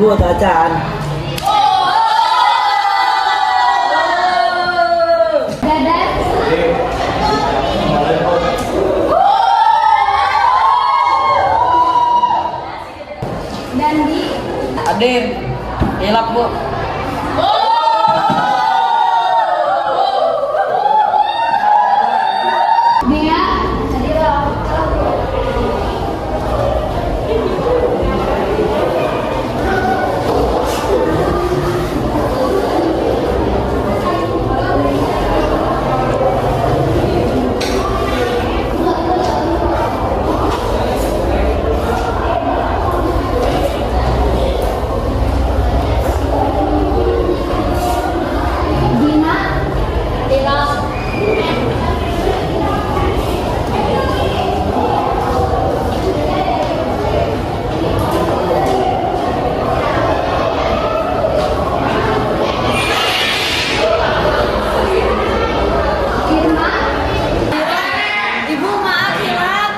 Bu atau acan? Dadan. Dandi. Adin, hilap Bu. Dea. Dina. Dila. Irma. Ibu maaf hilap.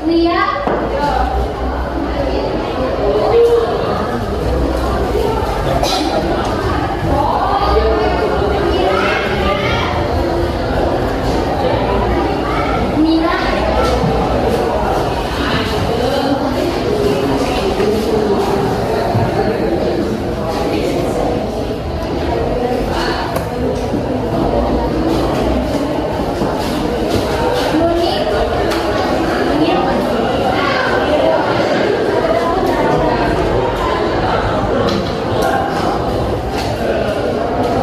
Lia. Mira. Luni.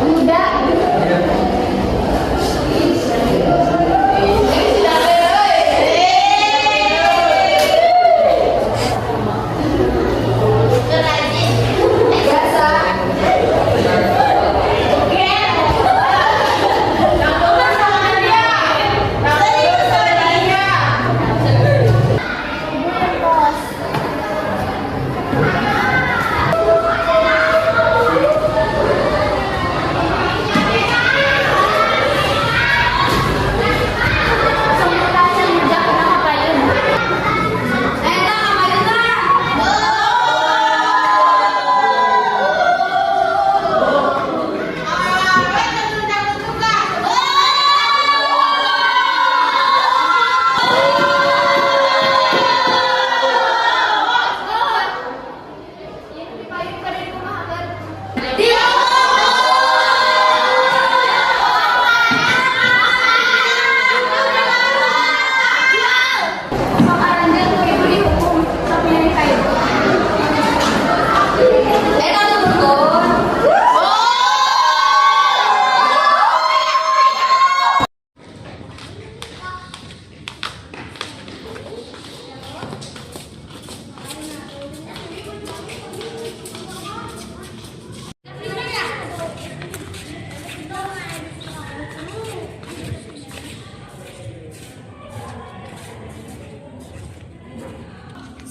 Yuda.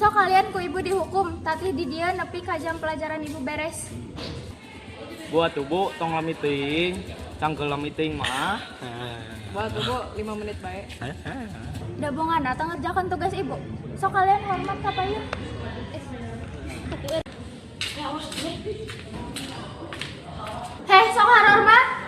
So kalian ku ibu dihukum, tapi di dia nepi ka jam pelajaran ibu beres. Buat tuh Bu, tong lamiting, cangkel lamiting mah. Buat tuh Bu, 5 menit baik. Dabongan datang ngerjakan tugas ibu. So kalian hormat ka payun. Heh, sok hormat.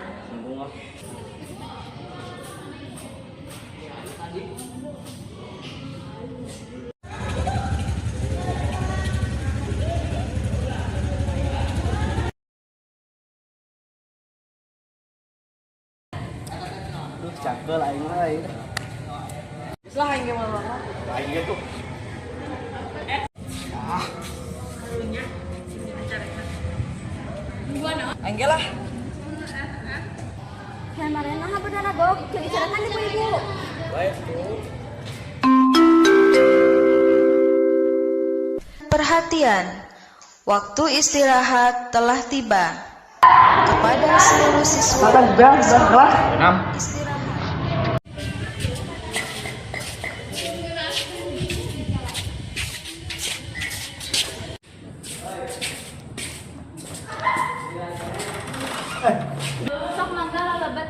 Cangkel aing euy. Setelah yang gimana? Aing gitu. Angge lah. Saya marena ha bener gok, jadi ceritakan ibu-ibu. Baik Bu. Perhatian, waktu istirahat telah tiba. Kepada seluruh siswa istirahat. Sok mangga lalabat.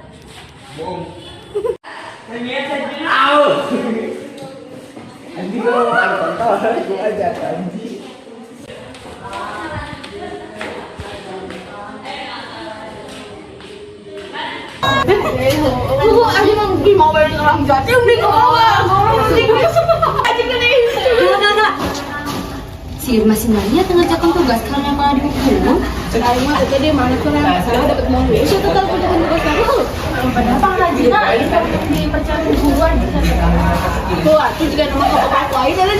Anjing kalau mau tonton, gua aja anjing. Aja mau bayar orang jati udah Si Irma si Maria tengah jakan tugas karena malah dihukum. Ayo mah tadi dia mana tuh orang salah dapat mau duit. Saya tetap punya tugas baru. Padahal Pak Rajina di percaya hubungan. Tuh, aku juga nama kakak lain dari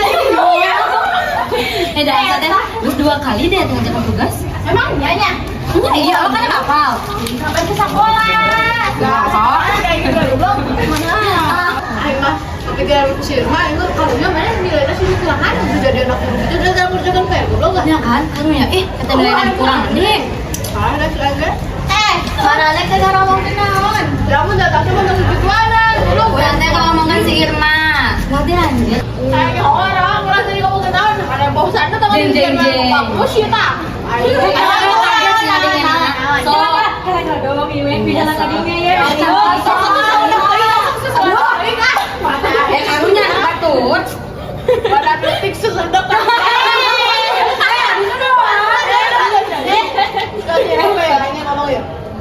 Dah teh terus 2 kali deh tengah jakan tugas. Emang iya. Iya, lo kan hafal. Sampai ke sekolah. kayak gitu belum mana. Ayo mah ketika si Irma itu kalau dia mana nilainya sih kurang udah jadi anak itu udah dalam kerjaan kayak gue belum Ya kan, karunya kata nilainya kurang deh. ada aja. Mana lek teh ngomong kenaon? Kamu udah tahu cuma untuk jualan belum. Kurang teh kalau ngomongin si Irma. Nanti lanjut. Kayak orang merasa di kamu ketahuan ada bosan tuh teman Jeng, jeng, jeng. bagus sih tak. Ayo. So, karunya batut. Pada detik sesedap.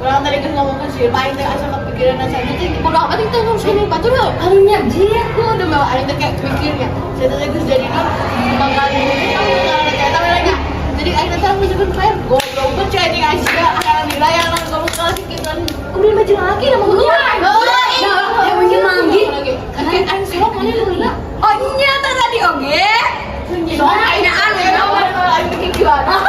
Orang tadi kan ngomong ke si Irma itu asal kepikiran aja itu udah apa sih tuh sini batu lo Karunya jir. gue udah bawa ada kayak mikirnya saya tadi gue jadi kan bakal kayak tahu lagi jadi akhirnya tahu gue juga kayak goblok tuh cewek ini aja akan nilai yang orang ngomong kasih kita udah baju lagi nama gue Ya mungkin manggil. karena aing sih mana lu lah Oh iya tadi oge. soalnya ini aneh aing bikin gimana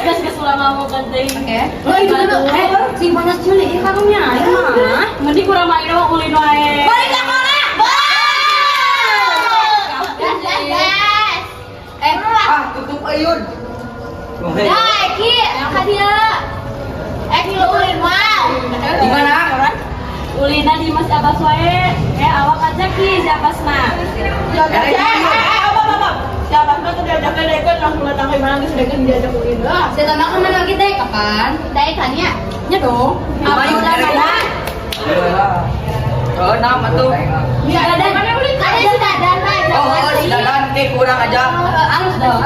Gas ulang ngomong kan teh. Oke. lo itu dulu Si panas Juli karunya mah. Mending kurang main doang ulin wae. Balik ke mana? Tutup ayun. Dah, Ki, angkat dia. Ki lo ulin mau Di mana? Ulina di Mas Abbas wae. Awak aja Ki, si Abbasna. apa siapa tuh diajak ke langsung datang ke mana sudah kan diajak ulin lah Saya tanya kemana lagi teh kapan? Dai tanya. Nya dong. Apa udah mana? Oh, nama tuh. Dadan. Ada si Dadan, Pak. Oh, silakan nanti kurang aja. Alus dong.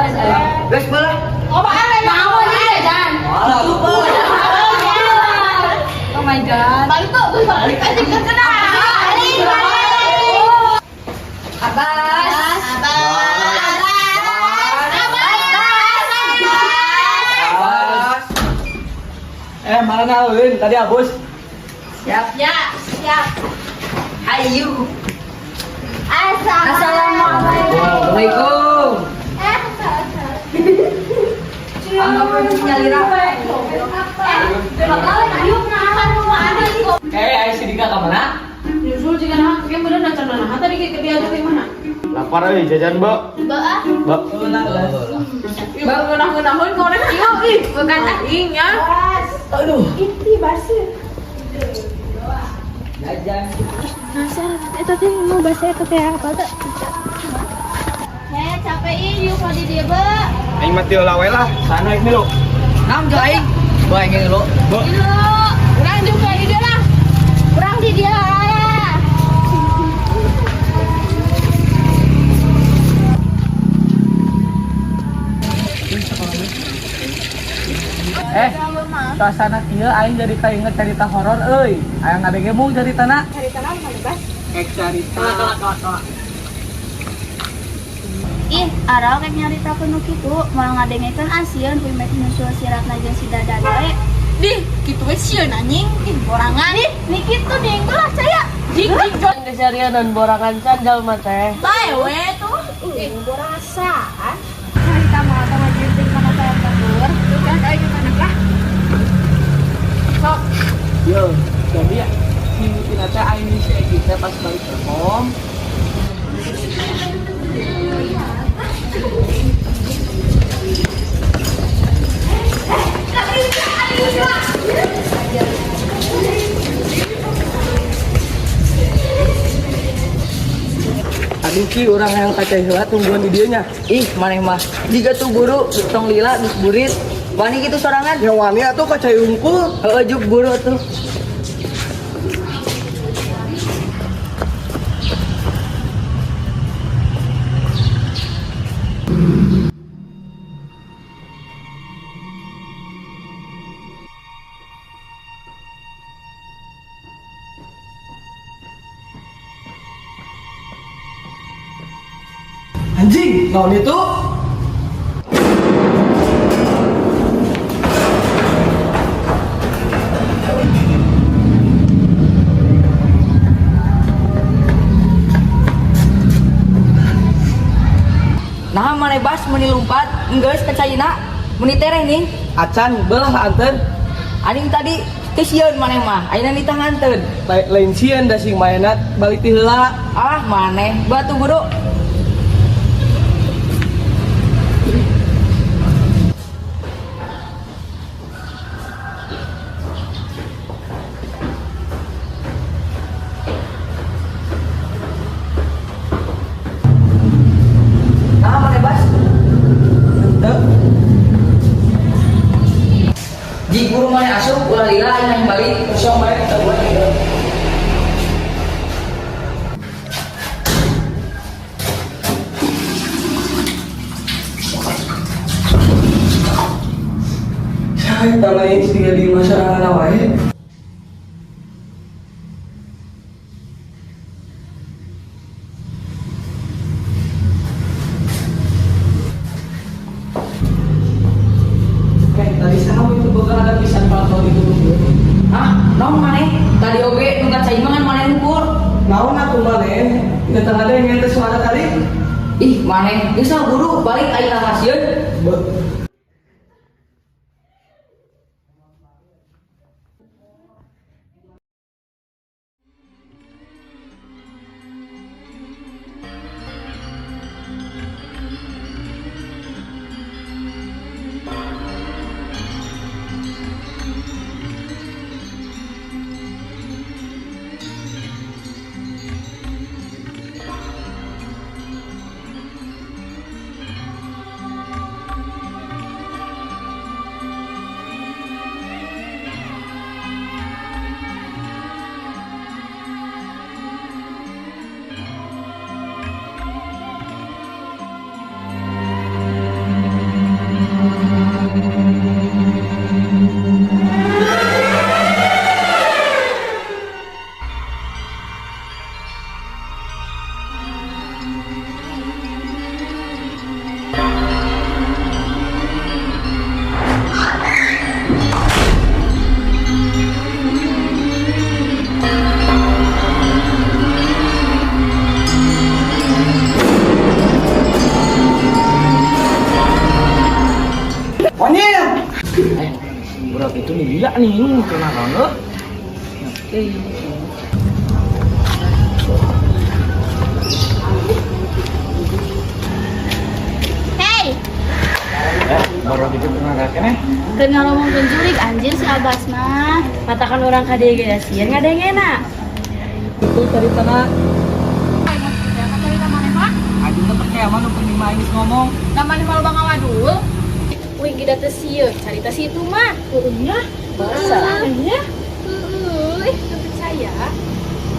Guys, boleh. apa Mau nih dan. Oh my god. balik tuh balik aja ke sana Abbas. Mana ulin tadi abus. Siap. Ya, siap. Ayu. Assalamualaikum. Waalaikumsalam. Ayo Sidika ke mana? nyusul jika nah kayak bener nacan nah tadi kayak diajak ke mana Lapar euy jajan, Mbak. Mbak. Bang ngenah-ngenahun korek iya ih bukan aing ya Aduh. itu basi Jajan. Tadi mau bahasa itu teh apa tuh? Capek yuk kalau di dia, Ba. Aing mah teu lawe lah. Sana aing lu. Nam jo aing. Gua aing lu. kurang juga di dia lah Kurang di dia ya. Suasana kieu aing jadi kainget cerita horor euy. Aya ngadege mung ceritana. cerita naon kali bas Cerita. Ih, arau kayak nyarita penuh gitu. Mau ngadengekeun asieun Wimet nyusul siratna jeung si Dadan we. Dih, gitu we sieun anjing. Ih, borangan. Nih kitu ding lah saya. Jing jing jong. Kesarianan borangan sandal mah teh. Bae we tuh. Ih, borasaan. Cerita mau atau ngajin sama saya kabur. Udah kayak gimana lah? Sok. Yo, jadi ya kita teh aing si Egi teh pas balik ke home. Aduh ki orang yang kaca heula tungguan di dieu nya. Ih, maneh mah. Jika tuh buru tong lila geus burit. Wani kitu sorangan. Ya wani atuh kaca unggul. Heeh juk buru tuh. Anjing, naon itu? Nah, mana bas meni lompat, enggeus ke Caina, meni tereh nih. Acan belah anten. Aning tadi kesieun maneh mah, ayeuna nitah nganteun. Lain sieun da sing maenat balik ti heula. Ah, maneh batu buru. Nah, maneh bas. Henteu. Di guru mana asup ulah lila yang balik kosong bae kita buat gitu. Saya tambahin tiga di masyarakat wae. Tadi sama itu bakal ada pisan palto itu. Hah? Naon maneh? Tadi oge nu kacai mangan maneh ukur. Naon atuh maneh? Kita ada yang ngentes suara tadi. Ih, maneh geus buru balik ayeuna kasieun. Berat itu nih gila nih, kena banget. Hey, Berat itu kena kene. keur ngomong penculik anjir si Abbas mah. Katakan orang kadege ya sieun ngadengena. Itu cerita na. Cerita maneh mah? Aduh percaya mah nu penima geus ngomong. Namanya malu bang awadul. Wih kita teh sieun, carita situ mah. Urungnya bahasa. Ya. Teu percaya.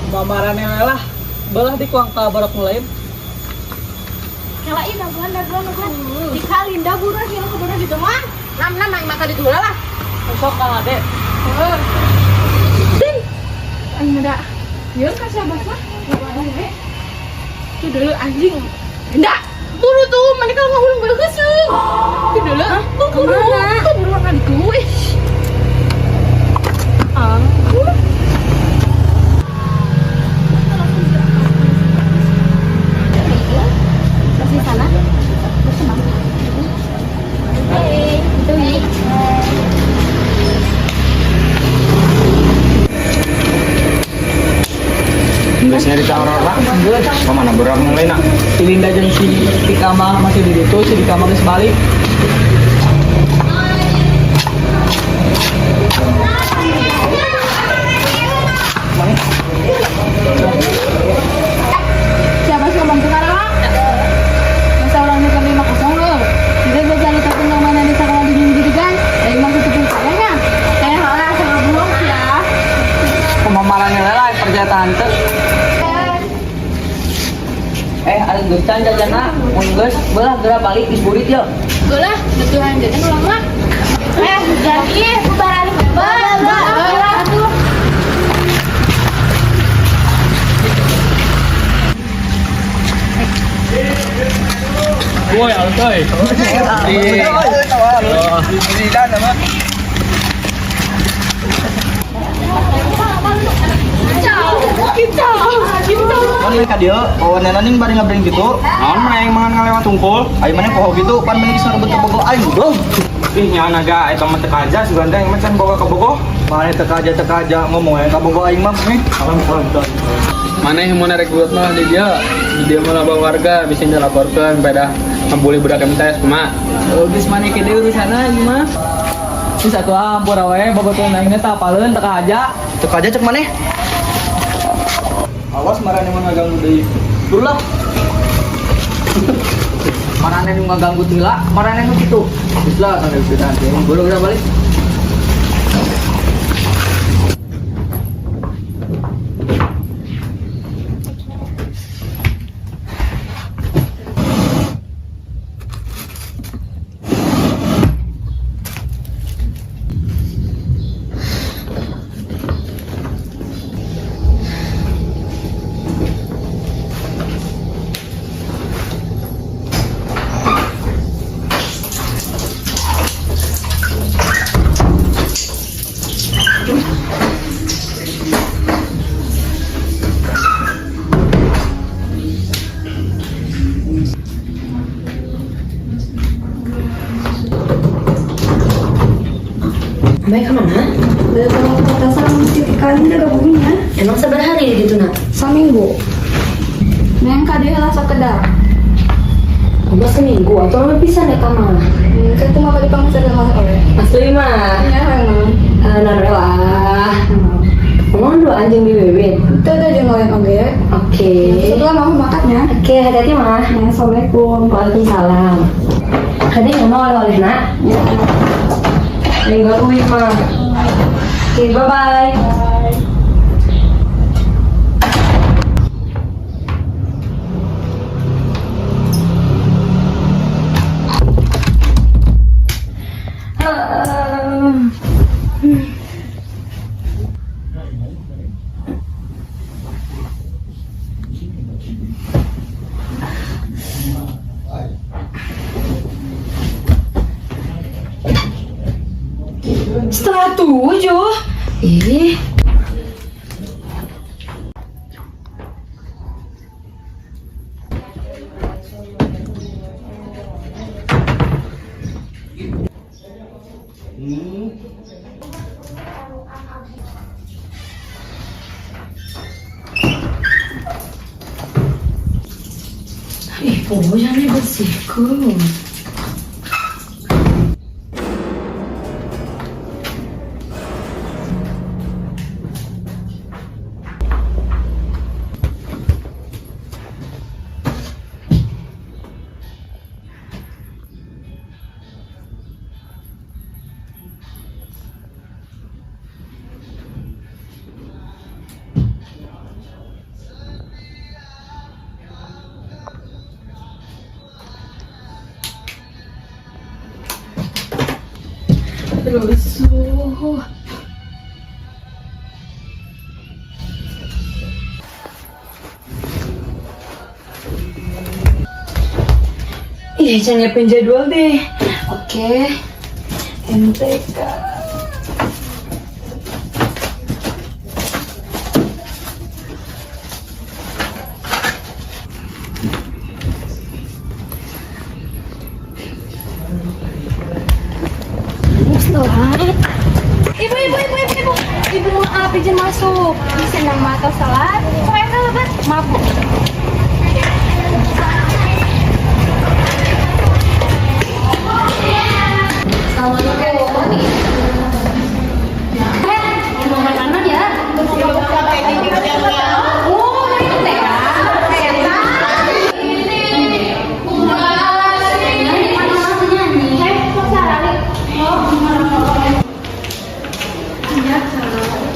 Pamarane lah. Belah di kuang kabarok mulai. Kalain daguan daguan. Dikalin daguan kilo kudu gitu mah. Nam yang mata di dula lah. Sok kalah deh. Aing muda. Yeun ka si Abbas mah. Tuh dulu anjing. Hendak. Buru tuh, mereka ngahulung baru kesel. Tuh dulu. Tuh kemana? Tuh beruangan gue. Masih sana. Bersenang. Hei, Dewi. Geus nyari orang lah. Kemana berat mulai nak? Si Linda jeung si Tika mah masih di situ, si Tika mah geus balik. Siapa sih ngomong sekarang? Masa orangnya ke 5-0 loh. Dia bisa lihat yang mana di sekolah di kan? Dari maksud itu kayaknya. Kayak halah sama belum ya. Pemamarannya lah percaya tante. Ada gecan jajana, mun geus belah geura balik di burit yeuh. Geulah, betulan jajan ulang mah. Jadi, bubaran bubar. Aduh. Woi, altoy. Kan mereka dia, kawan nenaning bari ngabring gitu. Naon mana yang mangan ngalewat tungkul? Ayo mana poho gitu, pan menik sarebut ka bogo aing, bro. Ih, nya naga eta mah teu kaja suganda yang macan boga ka bogo. Mana teka aja ngomong aya ka bogo aing mah, nih. Salam. Mana yang mau rekrut mah di dia mah labang warga bisa dilaporkan pada ngabuli budak MTS mah. Geus maneh ke deui urusana ieu mah. Geus atuh ampura we bogotan aing teh apaleun teka aja cek maneh. Awas marane mah ngaganggu deui. Dulak. Marane nu ngaganggu tila, marane nu kitu. Geus lah kana geus nanti. Buru udah balik. Baik kemana? Udah ke kota sarang kali udah gabungnya. Emang sabar hari gitu nak? Saminggu. Neng kade lah sakedar. Udah seminggu atau lebih bisa nih kamar? Kan cuma kali pangsa sama oleh. Asli mah. Ya memang. Narela. Ngomong dua anjing di bebek. Itu ada yang ngelain oke. Oke. Setelah mau makannya. Oke, hati-hati mah. Assalamualaikum. Waalaikumsalam. Hadi ngomong oleh-oleh nak. Ya. Enggak kuih mah. Oke, bye-bye. Setengah 7. Ih. jangan bersihku. Rusuh. Iya, jangan nyiapin jadwal deh. Oke. MTK. Ibu maaf izin masuk. Bisa nama atau salah? Saya sahabat. Maaf bu.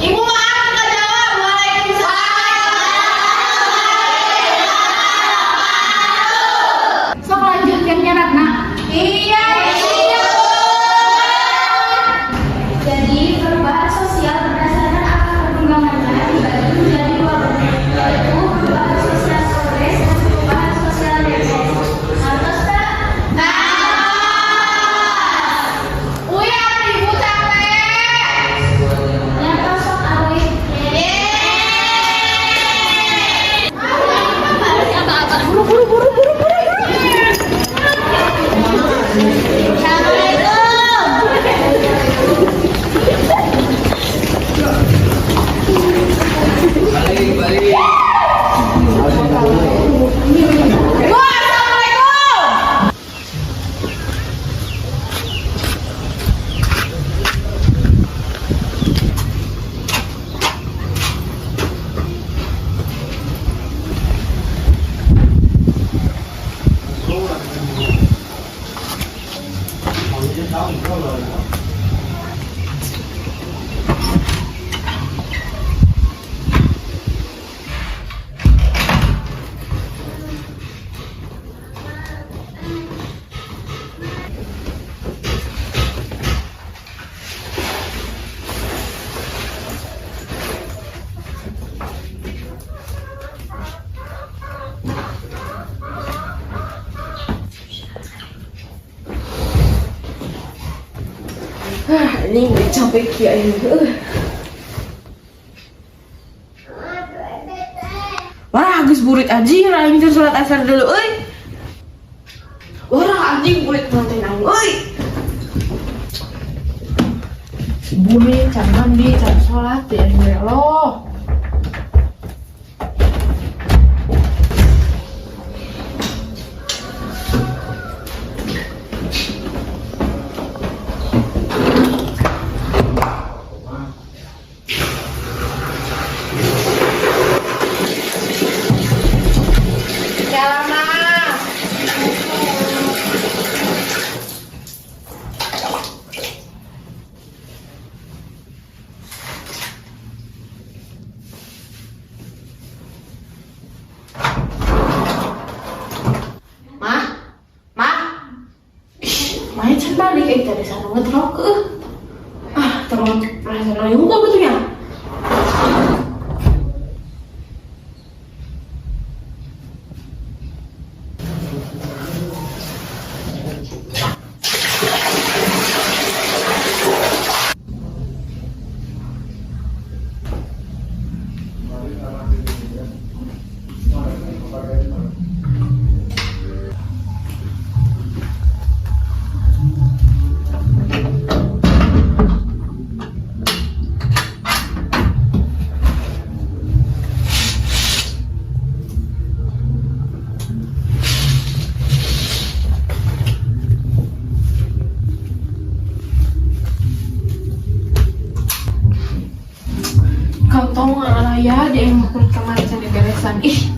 Ibu maaf nggak jawab. Waalaikumsalam. Ini udah capek ya ini. Wah, geus burit anjing, lah minta sholat asar dulu, euy. Wah, anjing burit nanti nang, euy. Si burit can mandi, can sholat ya Allah. Main can balik tadi sana ngetrok ke. Terus perasaan yang enggak betul ya. Kau tahu nggak lah ya dia yang mukul kemarin sana beresan. Ih.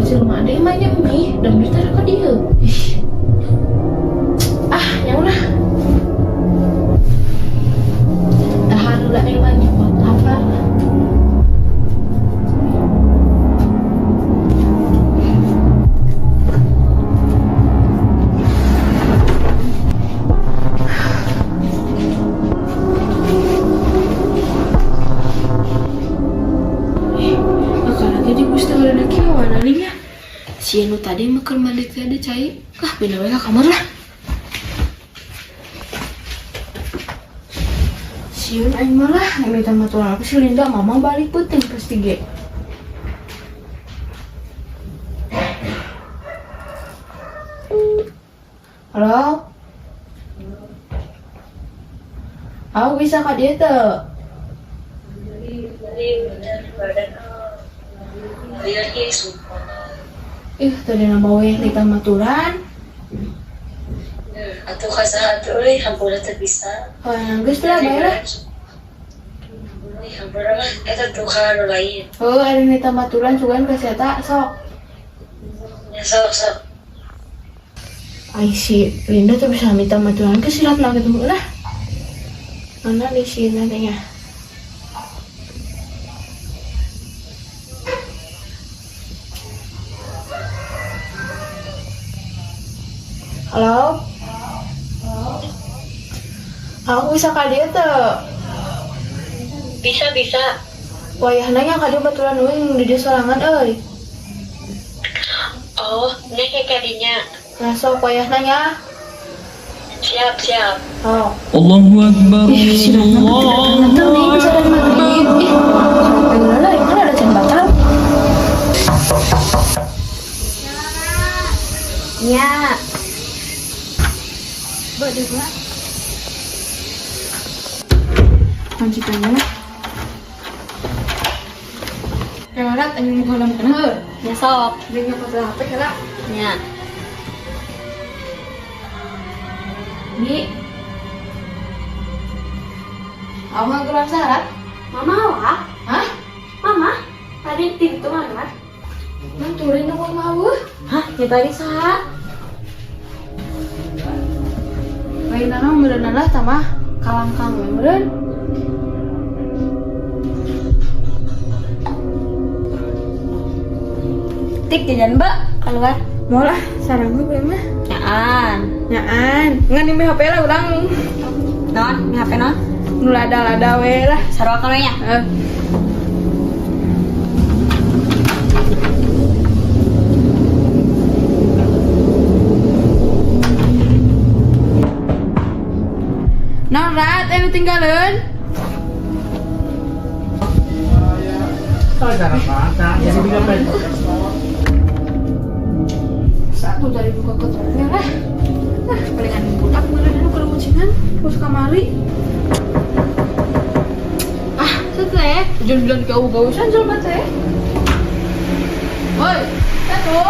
Jelma ada yang banyak nih dan kita ke dia. Ih. Ya udah. Tahan lah yang banyak buat apa? Kalau tadi mesti ada kiawan alinya. Si Anu tadi makan mandi ada cai. Pindah ke kamar lah. Siun aing malah minta maturan aku si Linda mama balik penting pasti ge. Halo? Aku bisa ka dia tuh. Tadi nama yang kita maturan. Atau kasa atau hampura terbisa. Oh, yang geus lah bayar. Hampura mah eta tuh karo lain. Oh, ada yang kita maturan cuman ke eta sok. Ya sok. Ai si Linda tuh bisa minta maturan ke silat lah ketemu lah. Mana di sini nantinya? Halo? Aku bisa ka dia tuh. Bisa. Wayah nanya ka dia baturan uing di dia sorangan euy. Oh, ini kayak kadinya. Nah sok wayah nanya. Siap. Oh. Allahu Akbar. Allahu Akbar. Kan ada jembatan. Ya. Berdua. Majikannya. Kemerat anu muka dalam kenal. Ya sok. Dia ngapa HP kira? Nya. Ni. Awang kurang syarat. Mama wah. Hah? Mama. Tadi itu mana? Nanturin aku mau. Hah, ya tadi saha? Lain nana meureun lah tamah kalang-kalang meureun. Tik jajan Mbak keluar. Mau lah, sarang gue mah. Nyaan. Nyaan, ngan ini HP lah urang. Non, ini HP non. Nu lada-lada we lah. Sarua kana nya. Nah, Rat, anu tinggalin. Satu dari buka kotornya lah. Palingan budak meureun anu kalau mucingan, terus kamari. Teh, jangan gau-gausan coba teh. Woi, satu.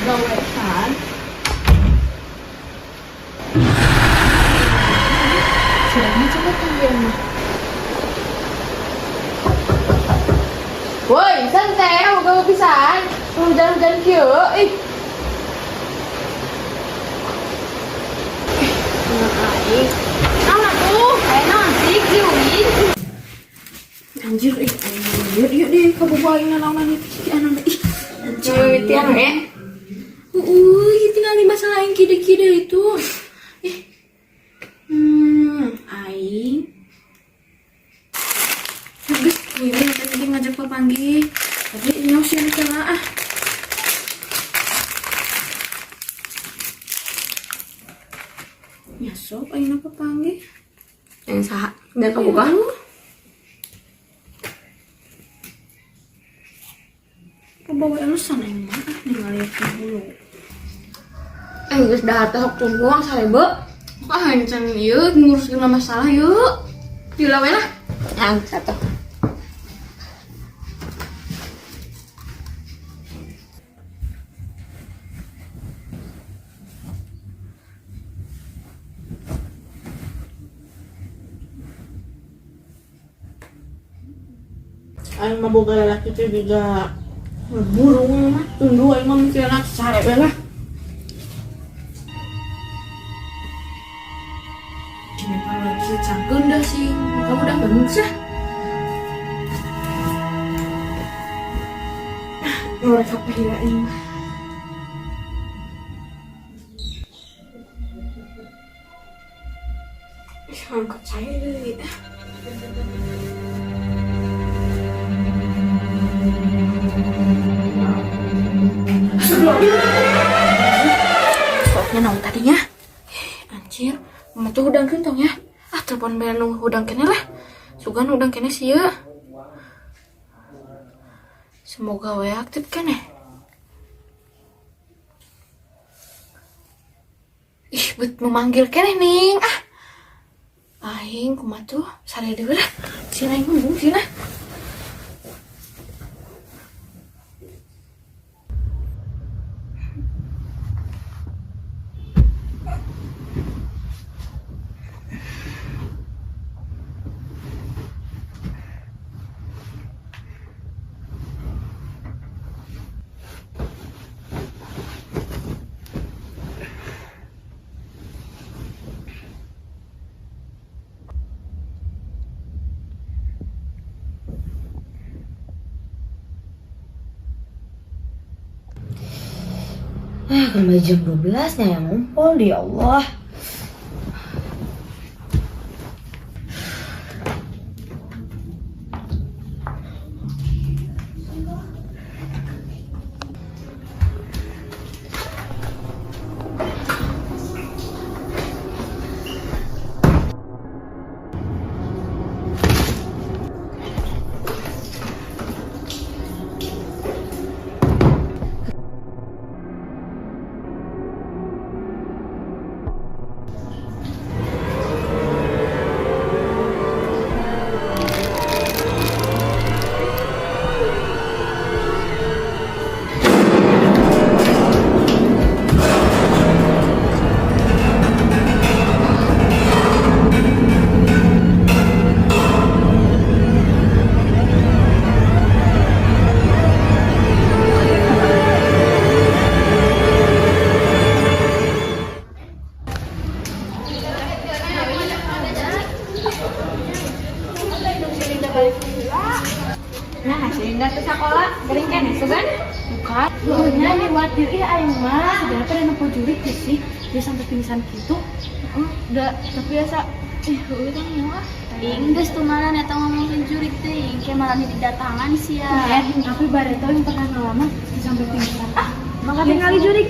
Gausan. Sudah coba panggil mah. Woi, santai, mau gau pisan. Hujan-hujan kieu, ih. Anak tuh, kayak nasi kieuin. Anjir, anjir, yuk deh, kabupain naon itu si anak ih. Anjir, tiang ya. Tinggal di masalah yang kide-kide itu. Aing. Geus, ini tadi ngajak papanggi. Tapi nyos yang salah ah. Ya sok, aing apa panggil? Yang saha? Dan kebuka? Bawa elusan aing mah ningali dulu. Geus dahar teh sok tungguang sarebe. Can ieu nguruskeun masalah yuk. Dila we lah. Yang satu. Aing mah boga lalaki teh juga burung mah tunggu aing mah mikirna sare we lah. Ini kalau lagi cangkeun dah sih, kamu udah bangun sih. Ngorek apa ya aing mah. Angkat saya deh. Soalnya naon tadinya? Anjir, mama tuh udang kentong ya. Telepon bae nu udang kene lah. Sugan udang kene sih ya. Semoga we aktif kene. Ih, bet memanggil kene ning. Aing kumaha tuh sare deui lah. Sina aing ngomong sina. Kembali jam 12 nya yang ngumpul, ya Allah. Nah, hasilnya ke sekolah, kering kan itu kan? Bukan. Pokoknya nih wadir aing mah, sebenarnya pada nempo jurik sih. Dia sampai pingsan gitu. Udah terbiasa. Udah nyawa. Inggris tuh malah neta ngomongin jurik teh, kayak malah didatangan sih ya. Tapi bareto yang pernah ngalaman sampai pingsan. Maka tinggal jurik.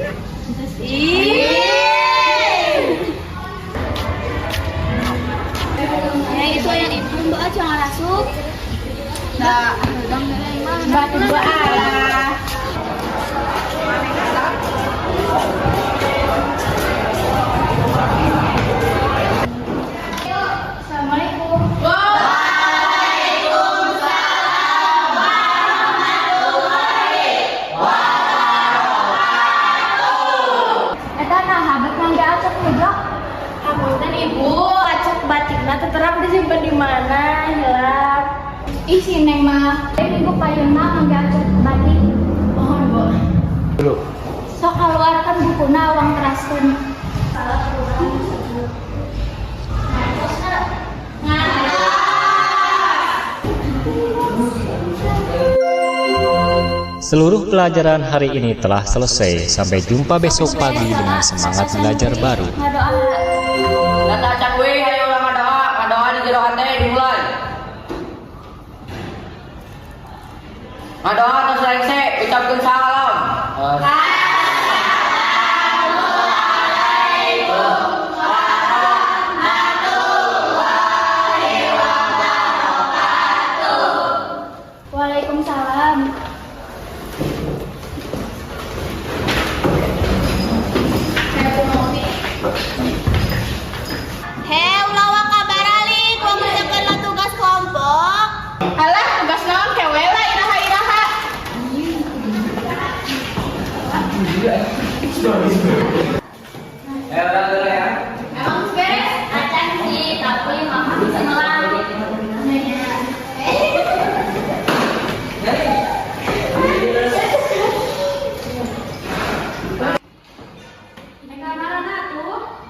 Itu yang itu mbak aja ngarasuk. Nah, Udah nilai mah. batu arah. Assalamualaikum. Eta nah habat mangga acak nih, Hapunten ibu, acuk batikna terterap disimpan di mana? Hilang. Ih si Neng mah, minggu payuna mangga acak batik. Mohon bu. Dulu. Sok keluarkan bukuna uang teraskeun. Seluruh pelajaran hari ini telah selesai. Sampai jumpa besok pagi dengan semangat belajar baru. Ngadoa. Data acak we ayo ulang ngadoa di jero hate dimulai. Ngadoa terus rengse ucapkeun salam. Waalaikumsalam. Hei, ulah kabar alik, mau ngerjakan tugas kelompok. Alah, tugas naon kewe lah iraha-iraha. Emang beres? Acan sih, tapi mama bisa ngelang.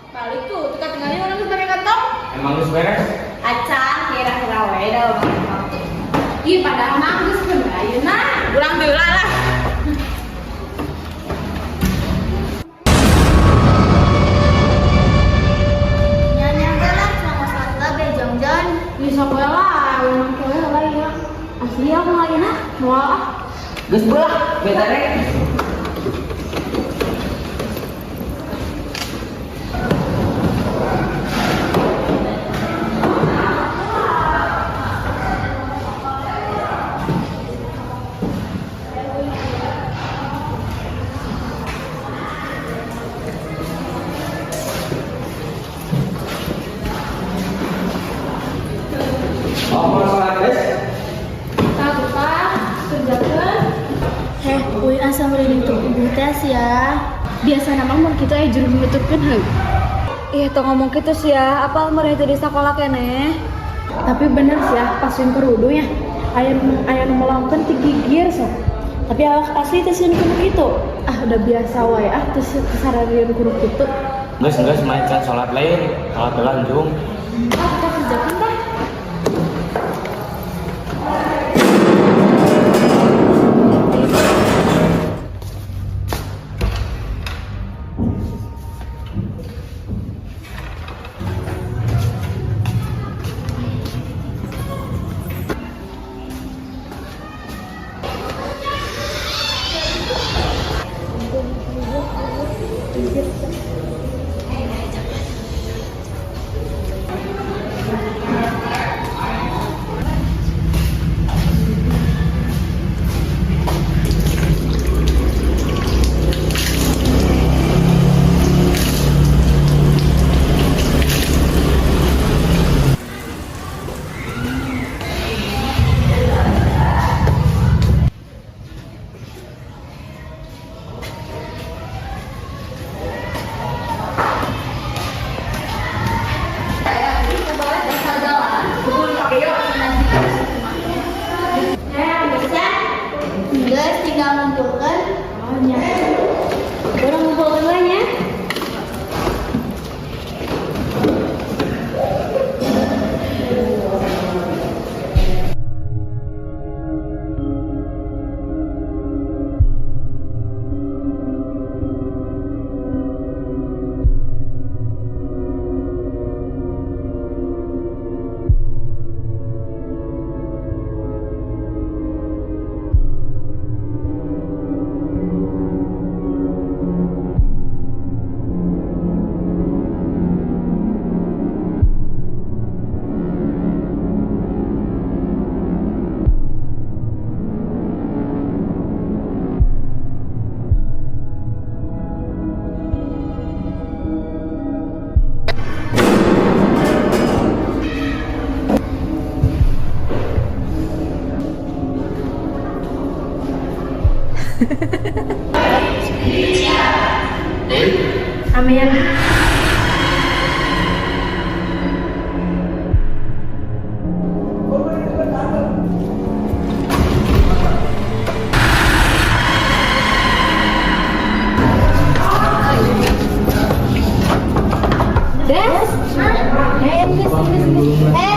Balik tuh, kita tinggalin orang sebagai kantong. Emang lu beres? Acan, kira-kira we dah. Ih, padahal mah geus bener ayeuna. Ulang deula lah. Nyanyi lah, sama Santa bejongjon. Bisa kowe lah, ulang kowe lah ya. Asli aku lagi nah, moal. Geus beulah beta rek. Uy asa meureun itu ibu tes ya. Biasa nama mun kitu aya juru nuturkeun heuh. Ih, tong ngomong kitu sih ya, apal meureun teh di sekolah keneh. Tapi bener sih ya, pas yang kerudu ya. Aya nu melongkeun ti gigir sok. Tapi awak asli teh sieun kudu kitu. Ah, udah biasa wae teh sararieun kudu kitu. Geus main can salat lain, salat lanjung. Kita kerjakeun tah.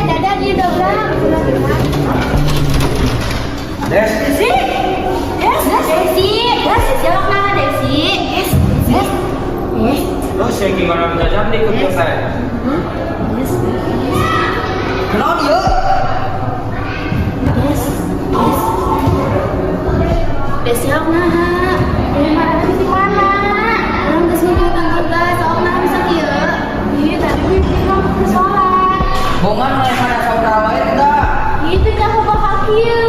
Dadah dia dobrak. Des. Jawab nama Desi. Terus saya gimana minta jam ikut ke saya? Kenapa dia? Desi jawab nama. Di mana? Orang kesini tanggal 11. Jawab nama bisa kia. Iya tadi gue bilang ke sholat. Bongan mulai pada saudara lain enggak? Itu yang aku bakal kia.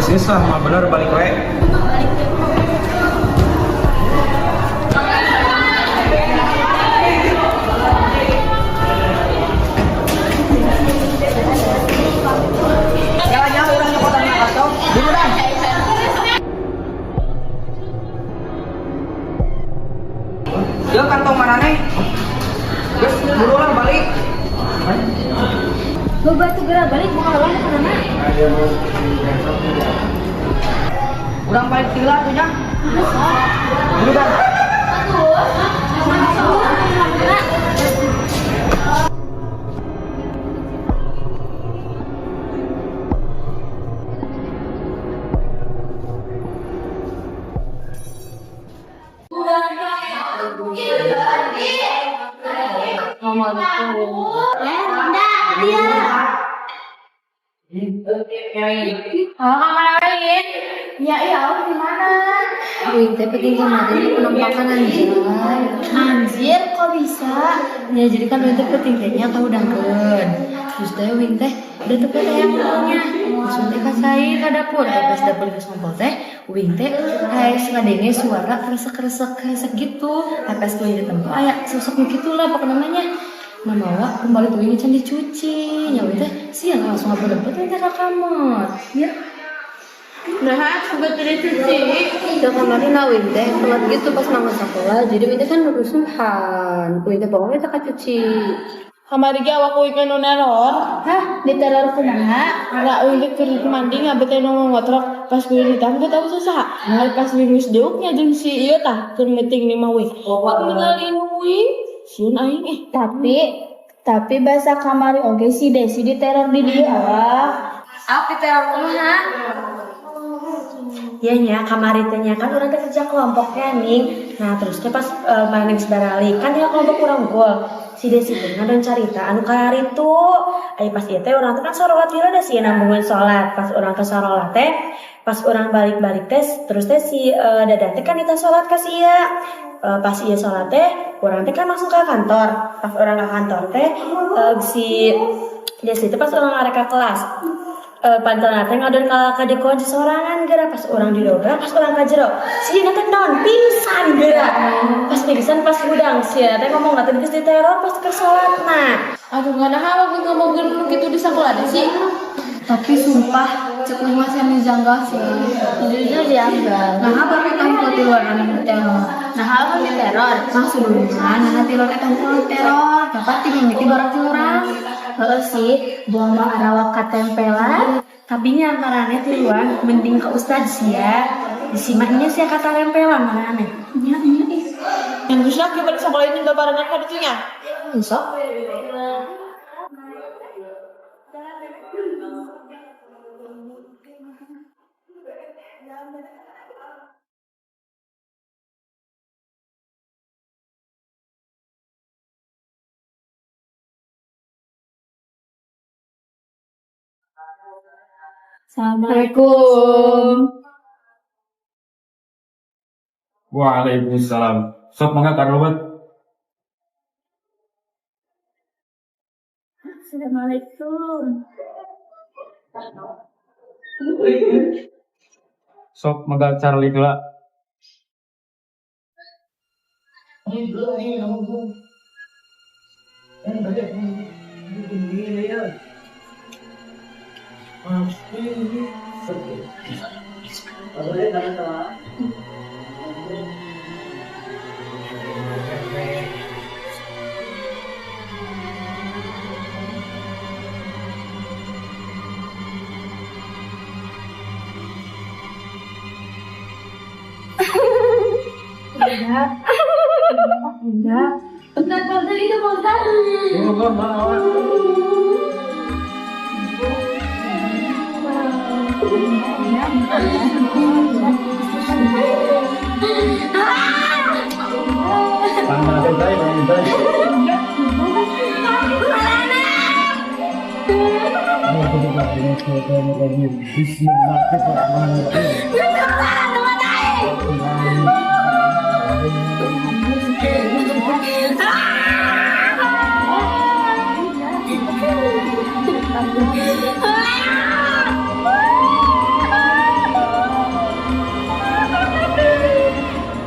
Geus lah, mah bener balik we. Jalan-jalan orang nyokotan kacau. Dulu dah. Dia kantong mana nih? Terus dulu lah balik. Boba tuh gerak balik mau kalah kemana? Urang balik tila tuh nya. Dulu dah. Kamar lain. Ya, aku di mana? Wing teh penting kemarin penampakan anjir. Anjir, kok bisa? Ya jadi kan wing teh penting tehnya tahu dangkeun. Terus teh wing teh udah teu yang punya. Terus wing teh kasai ka dapur. Pas dapur geus ngompol teh, wing teh kayak ngadenge suara kresek-kresek gitu. Pas kuy di tempat aya sosoknya gitulah pokoknya namanya. Mamawa kembali tuh ini can dicuci. Ya wing teh siang langsung ngabur-ngabur teh ka kamar. Ya. Nah, sudah dicuci. Itu kemarin wing teh telat gitu pas mama sekolah. Jadi wing teh kan rusuhan. Wing teh pokoknya teh cuci. Kamari ge awak kuy nu neror. Hah, diteror kumaha? Enggak ulik keur mandi ngabete nu ngotrok pas kuy ditangkut tahu susah. Nah, pas lingus deuknya jeung si ieu tah keur ngeting ni mah wing. Ninggalin wing. Sieun aing Tapi bahasa kamari oge si Desi diteror di dia. Apa teror kumaha? Ya nya kamari teh nya kan urang teh kerja kelompoknya ning. Nah, terus teh pas maning sebarali kan dia kelompok urang gol. Si Desi teh ngadon carita anu kararitu. Ai pas ieu teh urang teh kan sorolat heula da si nambungan salat. Pas urang ke sorolat teh, pas urang balik-balik teh terus teh si Dadah teh kan kita salat ka si ieu. Pas ieu salat teh urang teh kan langsung ke kantor. Pas urang ke kantor teh si Desi teh pas urang arek ka kelas. Pantelan teh ngadon ka dikunci sorangan geura pas urang didobrak pas urang ka jero. Si teh naon pingsan geura. Pas pingsan pas udang sia teh ngomong teh geus diteror pas keur salatna. aduh nganaha we ngomong nu kitu di sakola deh sih. Tapi sumpah cek masih anu janggal sih. Jujur janggal. Nah, apa kamu di luar anu teror? Nah, hal kan diteror. Maksudnya nah tilor eta teror. Dapat timimiti barang urang. Heeh sih, buang mah arawak katempelan. Tapi nya antarane tiluan mending ke ustaz sia. Disimaknya sia kata rempelan mana aneh. Nya ih. Yang rusak ke balik sekolah ini enggak barengan ka ditu nya. Sok. Assalamualaikum. Waalaikumsalam. Sok mangga karobat. Assalamualaikum. Sok mangga Charlie heula. Enggak. Jadi itu Pak Ustaz.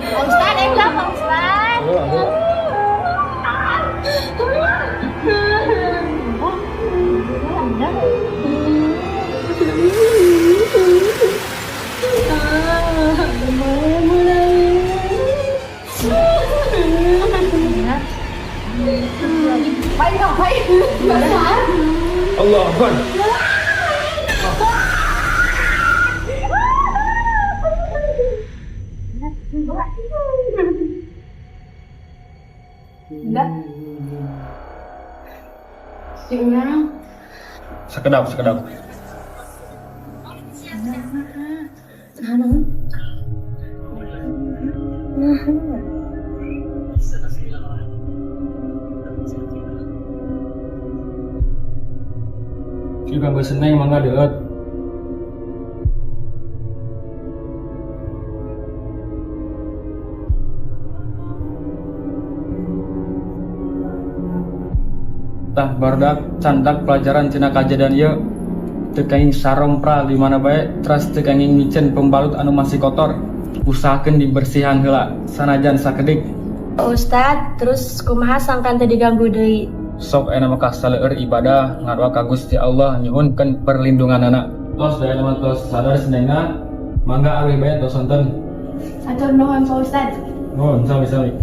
Pak Ustaz, enggak Pak Ustaz. Allah Akbar. Sekedap. Juga gue seneng mangga deut. Tah bardak candak pelajaran cenah kajadian ieu teu kaing sarompra di mana bae teras teu kaing micen pembalut anu masih kotor. Usahakeun dibersihan heula sanajan sakedik. Pak Ustaz, terus kumaha sangkan teh diganggu deui? Sok aya maka saleur ibadah ngadua ka Gusti Allah nyuhunkeun perlindunganana. Tos daya nama tos sadar senengna mangga ari bae tos sonten. Atur nuhun Pak Ustaz. Nuhun sami-sami.